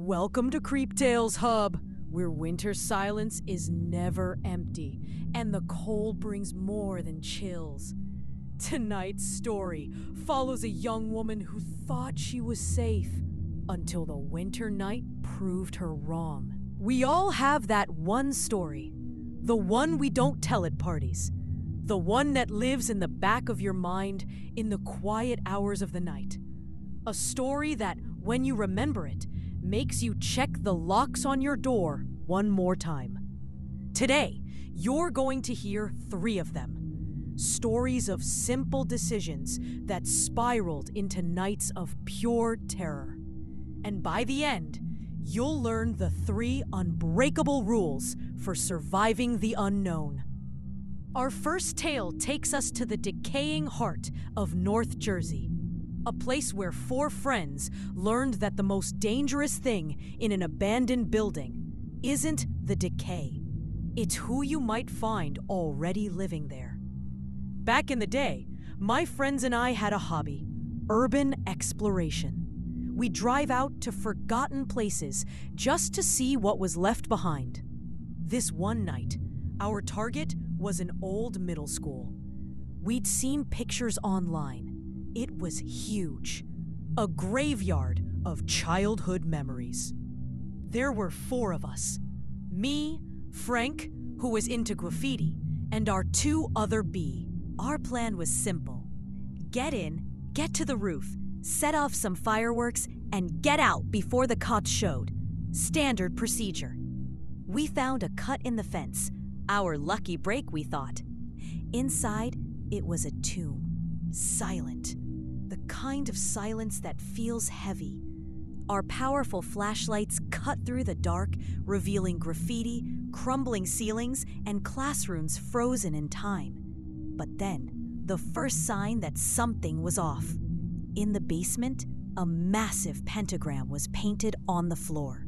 Welcome to Creep Tales Hub, where winter silence is never empty, and the cold brings more than chills. Tonight's story follows a young woman who thought she was safe, until the winter night proved her wrong. We all have that one story, the one we don't tell at parties, the one that lives in the back of your mind in the quiet hours of the night. A story that, when you remember it, makes you check the locks on your door one more time. Today, you're going to hear 3 of them. Stories of simple decisions that spiraled into nights of pure terror. And by the end, you'll learn the 3 unbreakable rules for surviving the unknown. Our first tale takes us to the decaying heart of North Jersey. A place where 4 friends learned that the most dangerous thing in an abandoned building isn't the decay. It's who you might find already living there. Back in the day, my friends and I had a hobby: urban exploration. We'd drive out to forgotten places just to see what was left behind. This one night, our target was an old middle school. We'd seen pictures online. It was huge, a graveyard of childhood memories. There were 4 of us: me, Frank, who was into graffiti, and our 2 other B. Our plan was simple: get in, get to the roof, set off some fireworks, and get out before the cops showed. Standard procedure. We found a cut in the fence, our lucky break, we thought. Inside, it was a tomb, silent. The kind of silence that feels heavy. Our powerful flashlights cut through the dark, revealing graffiti, crumbling ceilings, and classrooms frozen in time. But then, the first sign that something was off. In the basement, a massive pentagram was painted on the floor.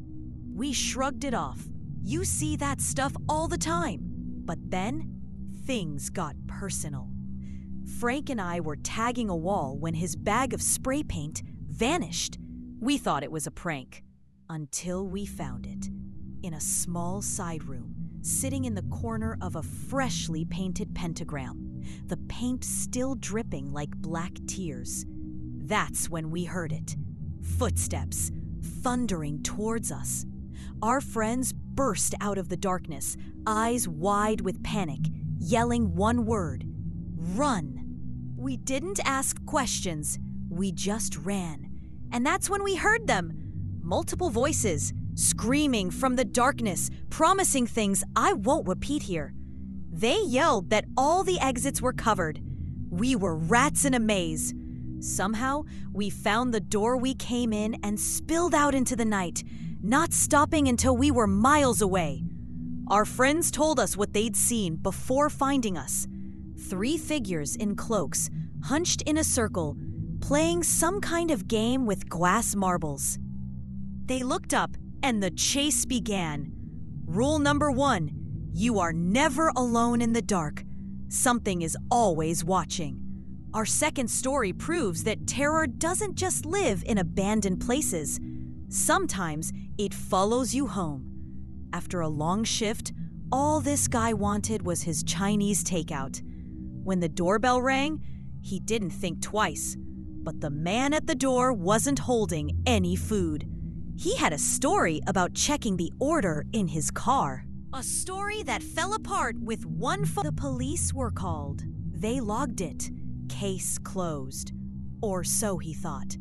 We shrugged it off. You see that stuff all the time. But then, things got personal. Frank and I were tagging a wall when his bag of spray paint vanished. We thought it was a prank, until we found it in a small side room, sitting in the corner of a freshly painted pentagram, the paint still dripping like black tears. That's when we heard it. Footsteps, thundering towards us. Our friends burst out of the darkness, eyes wide with panic, yelling one word: run. We didn't ask questions, we just ran. And that's when we heard them. Multiple voices, screaming from the darkness, promising things I won't repeat here. They yelled that all the exits were covered. We were rats in a maze. Somehow, we found the door we came in and spilled out into the night, not stopping until we were miles away. Our friends told us what they'd seen before finding us. 3 figures in cloaks, hunched in a circle, playing some kind of game with glass marbles. They looked up, and the chase began. Rule number 1, you are never alone in the dark. Something is always watching. Our second story proves that terror doesn't just live in abandoned places. Sometimes it follows you home. After a long shift, all this guy wanted was his Chinese takeout. When the doorbell rang, he didn't think twice. But the man at the door wasn't holding any food. He had a story about checking the order in his car. A story that fell apart with one phone. The police were called. They logged it. Case closed. Or so he thought.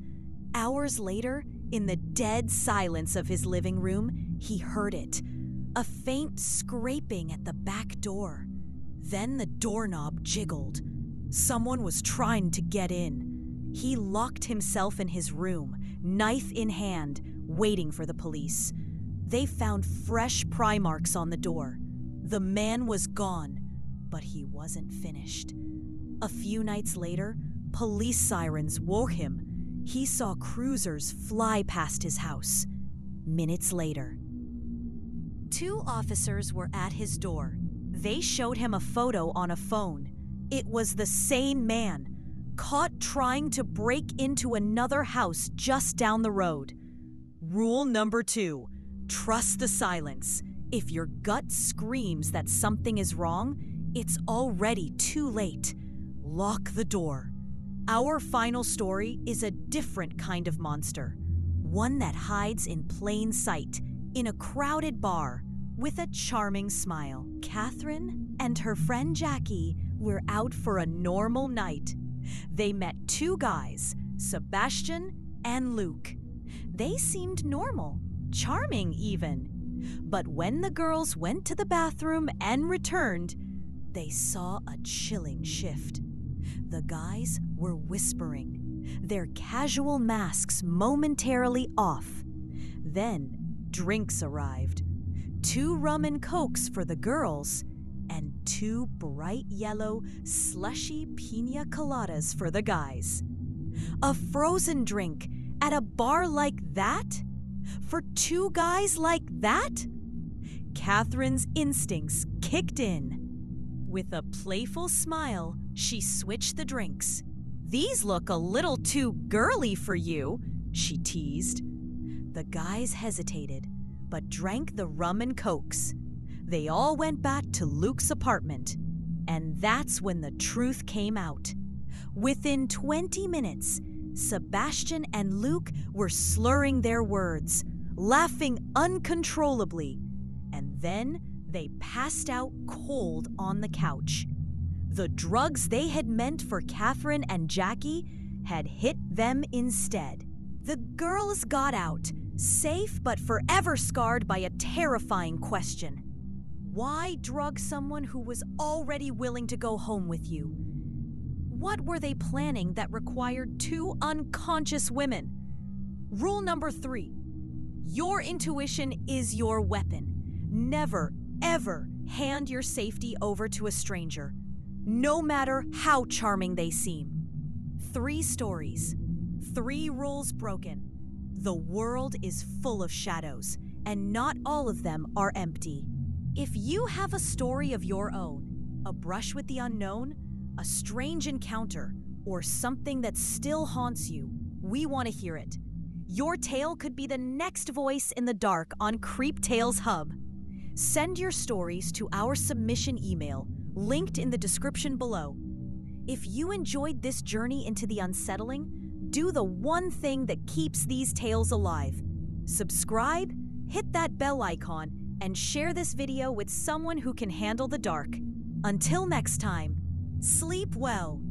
Hours later, in the dead silence of his living room, he heard it. A faint scraping at the back door. Then the doorknob jiggled. Someone was trying to get in. He locked himself in his room, knife in hand, waiting for the police. They found fresh pry marks on the door. The man was gone, but he wasn't finished. A few nights later, police sirens woke him. He saw cruisers fly past his house. Minutes later, 2 officers were at his door. They showed him a photo on a phone. It was the same man, caught trying to break into another house just down the road. Rule number 2, trust the silence. If your gut screams that something is wrong, it's already too late. Lock the door. Our final story is a different kind of monster. One that hides in plain sight, in a crowded bar, with a charming smile. Catherine and her friend Jackie were out for a normal night. They met 2 guys, Sebastian and Luke. They seemed normal, charming even. But when the girls went to the bathroom and returned, they saw a chilling shift. The guys were whispering, their casual masks momentarily off. Then drinks arrived. 2 rum and cokes for the girls, and 2 bright yellow, slushy pina coladas for the guys. A frozen drink at a bar like that? For 2 guys like that? Catherine's instincts kicked in. With a playful smile, she switched the drinks. "These look a little too girly for you," she teased. The guys hesitated, but drank the rum and cokes. They all went back to Luke's apartment, and that's when the truth came out. Within 20 minutes, Sebastian and Luke were slurring their words, laughing uncontrollably, and then they passed out cold on the couch. The drugs they had meant for Catherine and Jackie had hit them instead. The girls got out, safe but forever scarred by a terrifying question. Why drug someone who was already willing to go home with you? What were they planning that required 2 unconscious women? Rule number 3, your intuition is your weapon. Never, ever hand your safety over to a stranger, no matter how charming they seem. 3 stories, 3 rules broken. The world is full of shadows, and not all of them are empty. If you have a story of your own, a brush with the unknown, a strange encounter, or something that still haunts you, we want to hear it. Your tale could be the next voice in the dark on Creep Tales Hub. Send your stories to our submission email, linked in the description below. If you enjoyed this journey into the unsettling, do the one thing that keeps these tales alive. Subscribe, hit that bell icon, and share this video with someone who can handle the dark. Until next time, sleep well.